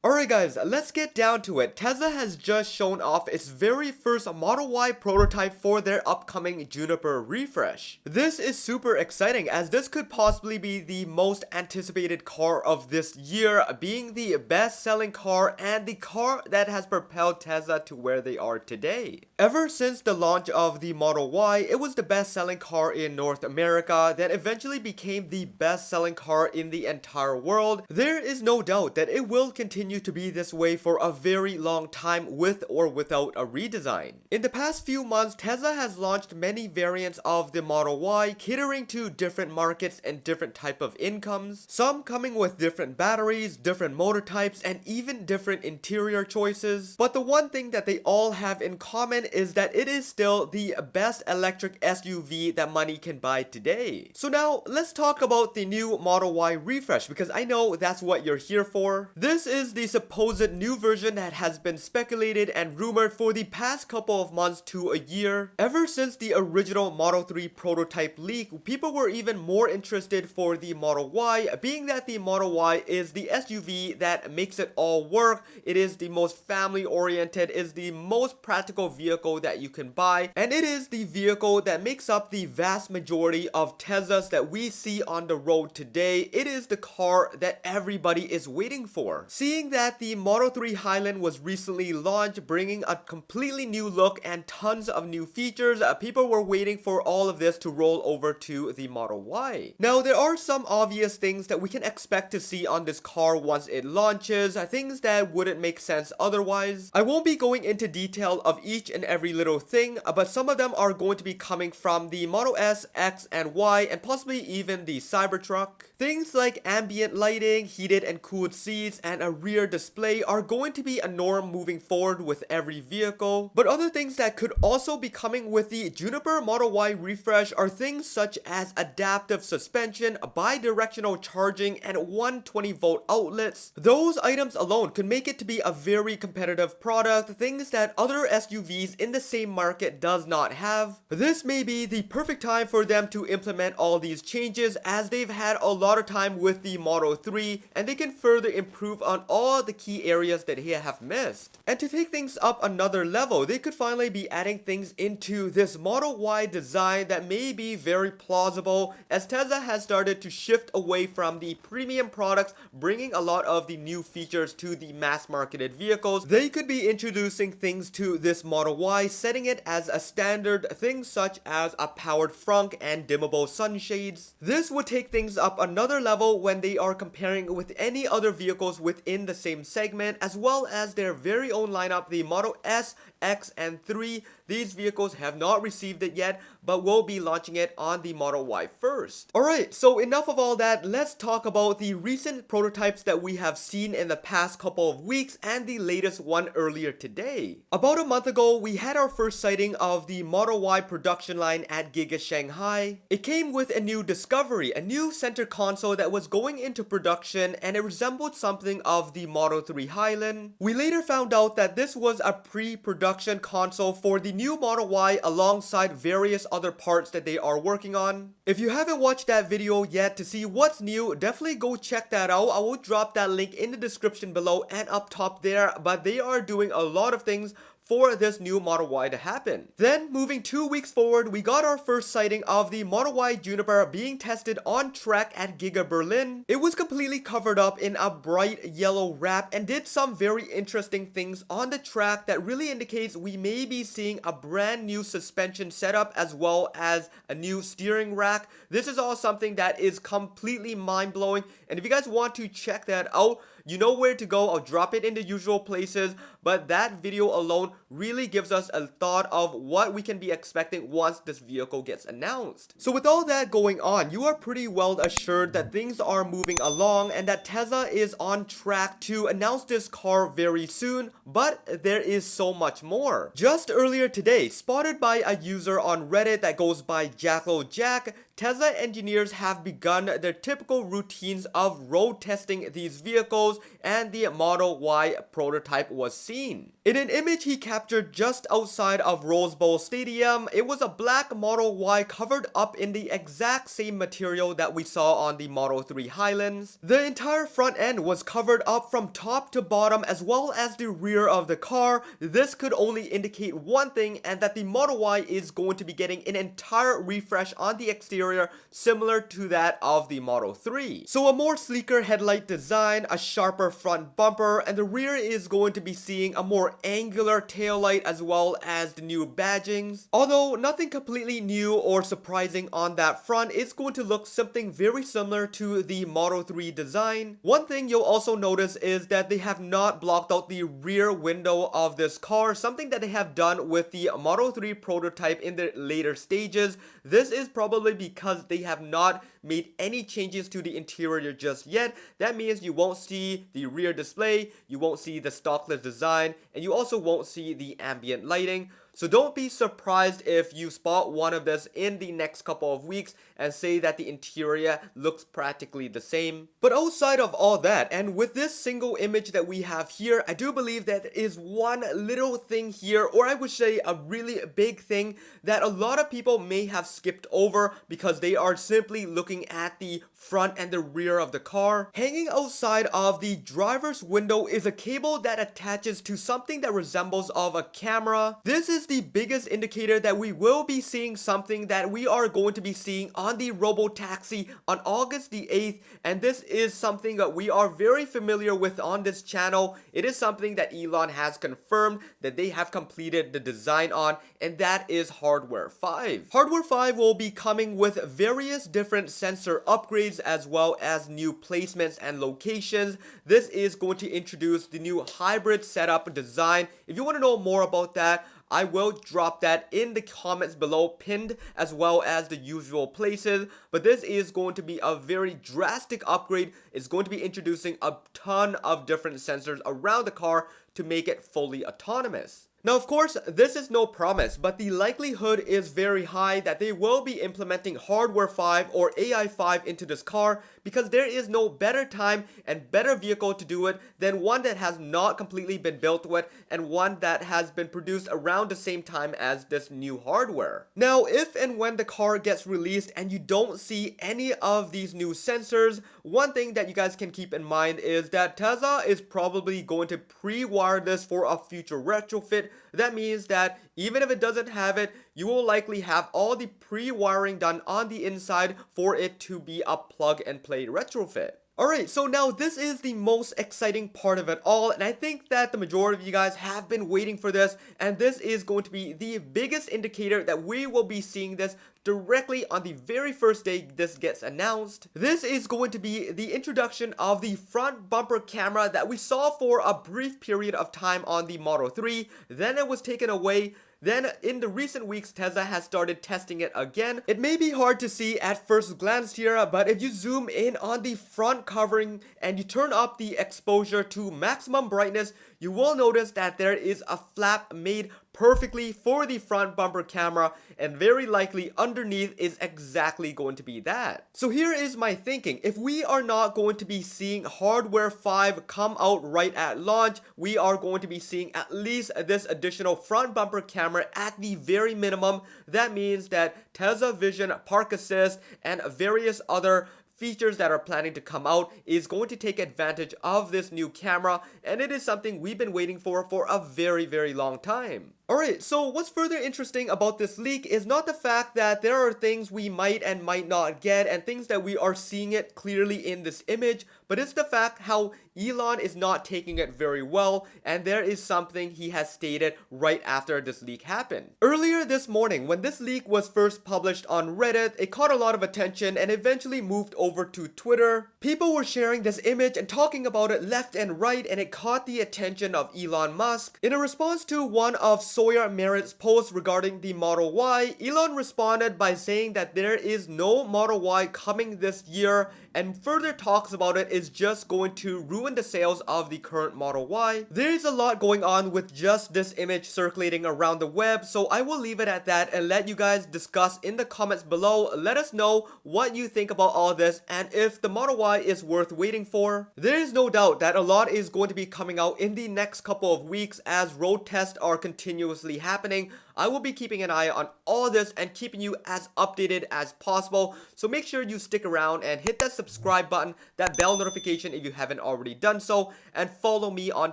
Alright guys, let's get down to it. Tesla has just shown off its very first Model Y prototype for their upcoming Juniper refresh. This is super exciting as this could possibly be the most anticipated car of this year, being the best selling car and the car that has propelled Tesla to where they are today. Ever since the launch of the Model Y, it was the best selling car in North America that eventually became the best selling car in the entire world. There is no doubt that it will continue to be this way for a very long time with or without a redesign. In the past few months, Tesla has launched many variants of the Model Y catering to different markets and different type of incomes, some coming with different batteries, different motor types, and even different interior choices. But the one thing that they all have in common is that it is still the best electric SUV that money can buy today. So now let's talk about the new Model Y refresh, because I know that's what you're here for. This is the supposed new version that has been speculated and rumored for the past couple of months to a year. Ever since the original Model 3 prototype leak, people were even more interested for the Model Y, being that the Model Y is the SUV that makes it all work. It is the most family oriented, is the most practical vehicle that you can buy, and it is the vehicle that makes up the vast majority of Teslas that we see on the road today. It is the car that everybody is waiting for. Seeing that the Model 3 Highland was recently launched, bringing a completely new look and tons of new features, people were waiting for all of this to roll over to the Model Y. Now, there are some obvious things that we can expect to see on this car once it launches, things that wouldn't make sense otherwise. I won't be going into detail of each and every little thing, but some of them are going to be coming from the Model S, X, and Y, and possibly even the Cybertruck. Things like ambient lighting, heated and cooled seats, and a rear display are going to be a norm moving forward with every vehicle. But other things that could also be coming with the Juniper Model Y refresh are things such as adaptive suspension, bi-directional charging, and 120-volt outlets. Those items alone could make it to be a very competitive product, things that other SUVs in the same market does not have. This may be the perfect time for them to implement all these changes, as they've had a lot of time with the Model 3 and they can further improve on all the key areas that they have missed. And to take things up another level, they could finally be adding things into this Model Y design that may be very plausible, as Tesla has started to shift away from the premium products, bringing a lot of the new features to the mass marketed vehicles. They could be introducing things to this Model Y, setting it as a standard, things such as a powered front and dimmable sunshades. This would take things up another level when they are comparing with any other vehicles within the same segment, as well as their very own lineup, the Model S, X, and 3. These vehicles have not received it yet, but will be launching it on the Model Y first. Alright, so enough of all that, let's talk about the recent prototypes that we have seen in the past couple of weeks and the latest one earlier today. About a month ago, we had our first sighting of the Model Y production line at Giga Shanghai. It came with a new discovery, a new center console that was going into production, and it resembled something of the Model 3 Highland. We later found out that this was a pre-production console for the new Model Y alongside various other parts that they are working on. If you haven't watched that video yet to see what's new, definitely go check that out. I will drop that link in the description below and up top there, but they are doing a lot of things for this new Model Y to happen. Then, moving 2 weeks forward, we got our first sighting of the Model Y Juniper being tested on track at Giga Berlin. It was completely covered up in a bright yellow wrap and did some very interesting things on the track that really indicates we may be seeing a brand new suspension setup as well as a new steering rack. This is all something that is completely mind-blowing, and if you guys want to check that out, you know where to go. I'll drop it in the usual places, but that video alone really gives us a thought of what we can be expecting once this vehicle gets announced. So with all that going on, you are pretty well assured that things are moving along and that Tesla is on track to announce this car very soon, but there is so much more. Just earlier today, spotted by a user on Reddit that goes by JackloJack, Tesla engineers have begun their typical routines of road testing these vehicles, and the Model Y prototype was seen. In an image he captured just outside of Rose Bowl Stadium, it was a black Model Y covered up in the exact same material that we saw on the Model 3 Highlands. The entire front end was covered up from top to bottom as well as the rear of the car. This could only indicate one thing, and that the Model Y is going to be getting an entire refresh on the exterior similar to that of the Model 3. So a more sleeker headlight design, a sharper front bumper, and the rear is going to be seeing a more angular taillight as well as the new badgings. Although nothing completely new or surprising on that front, it's going to look something very similar to the Model 3 design. One thing you'll also notice is that they have not blocked out the rear window of this car, something that they have done with the Model 3 prototype in the later stages. This is probably because they have not made any changes to the interior just yet. That means you won't see the rear display, you won't see the stockless design, and you also won't see the ambient lighting. So don't be surprised if you spot one of this in the next couple of weeks and say that the interior looks practically the same. But outside of all that, and with this single image that we have here, I do believe that there is one little thing here, or I would say a really big thing that a lot of people may have skipped over because they are simply looking at the front and the rear of the car. Hanging outside of the driver's window is a cable that attaches to something that resembles of a camera. This is the biggest indicator that we will be seeing something that we are going to be seeing on the Robotaxi on August the 8th, and this is something that we are very familiar with on this channel. It is something that Elon has confirmed that they have completed the design on, and that is Hardware 5. Hardware 5 will be coming with various different sensor upgrades as well as new placements and locations. This is going to introduce the new hybrid setup design. If you want to know more about that, I will drop that in the comments below, pinned as well as the usual places. But this is going to be a very drastic upgrade. It's going to be introducing a ton of different sensors around the car to make it fully autonomous. Now, of course, this is no promise, but the likelihood is very high that they will be implementing Hardware 5 or AI 5 into this car, because there is no better time and better vehicle to do it than one that has not completely been built with, and one that has been produced around the same time as this new hardware. Now, if and when the car gets released and you don't see any of these new sensors, one thing that you guys can keep in mind is that Tesla is probably going to pre-wire this for a future retrofit. That means that even if it doesn't have it, you will likely have all the pre-wiring done on the inside for it to be a plug and play retrofit. Alright, so now this is the most exciting part of it all, and I think that the majority of you guys have been waiting for this, and this is going to be the biggest indicator that we will be seeing this directly on the very first day this gets announced. This is going to be the introduction of the front bumper camera that we saw for a brief period of time on the Model 3, then it was taken away. Then, in the recent weeks, Tesla has started testing it again. It may be hard to see at first glance here, but if you zoom in on the front covering and you turn up the exposure to maximum brightness, you will notice that there is a flap made perfectly for the front bumper camera, and very likely underneath is exactly going to be that. So here is my thinking. If we are not going to be seeing Hardware 5 come out right at launch, we are going to be seeing at least this additional front bumper camera at the very minimum. That means that Tesla Vision, Park Assist, and various other features that are planning to come out is going to take advantage of this new camera, and it is something we've been waiting for a very long time. Alright, so what's further interesting about this leak is not the fact that there are things we might and might not get and things that we are seeing it clearly in this image, but it's the fact how Elon is not taking it very well, and there is something he has stated right after this leak happened. Earlier this morning, when this leak was first published on Reddit, it caught a lot of attention and eventually moved over to Twitter. People were sharing this image and talking about it left and right, and it caught the attention of Elon Musk. In a response to one of Sawyer Merritt's posts regarding the Model Y, Elon responded by saying that there is no Model Y coming this year, and further talks about it is just going to ruin the sales of the current Model Y. There's a lot going on with just this image circulating around the web, so I will leave it at that and let you guys discuss in the comments below. Let us know what you think about all this and if the Model Y is worth waiting for. There is no doubt that a lot is going to be coming out in the next couple of weeks as road tests are continuously happening. I will be keeping an eye on all this and keeping you as updated as possible, so make sure you stick around and hit that subscribe button, that bell notification if you haven't already done so, and follow me on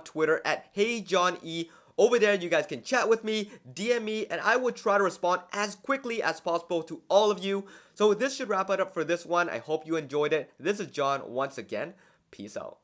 Twitter at HeyJohnE. Over there you guys can chat with me, DM me, and I will try to respond as quickly as possible to all of you. So this should wrap it up for this one. I hope you enjoyed it. This is John once again. Peace out.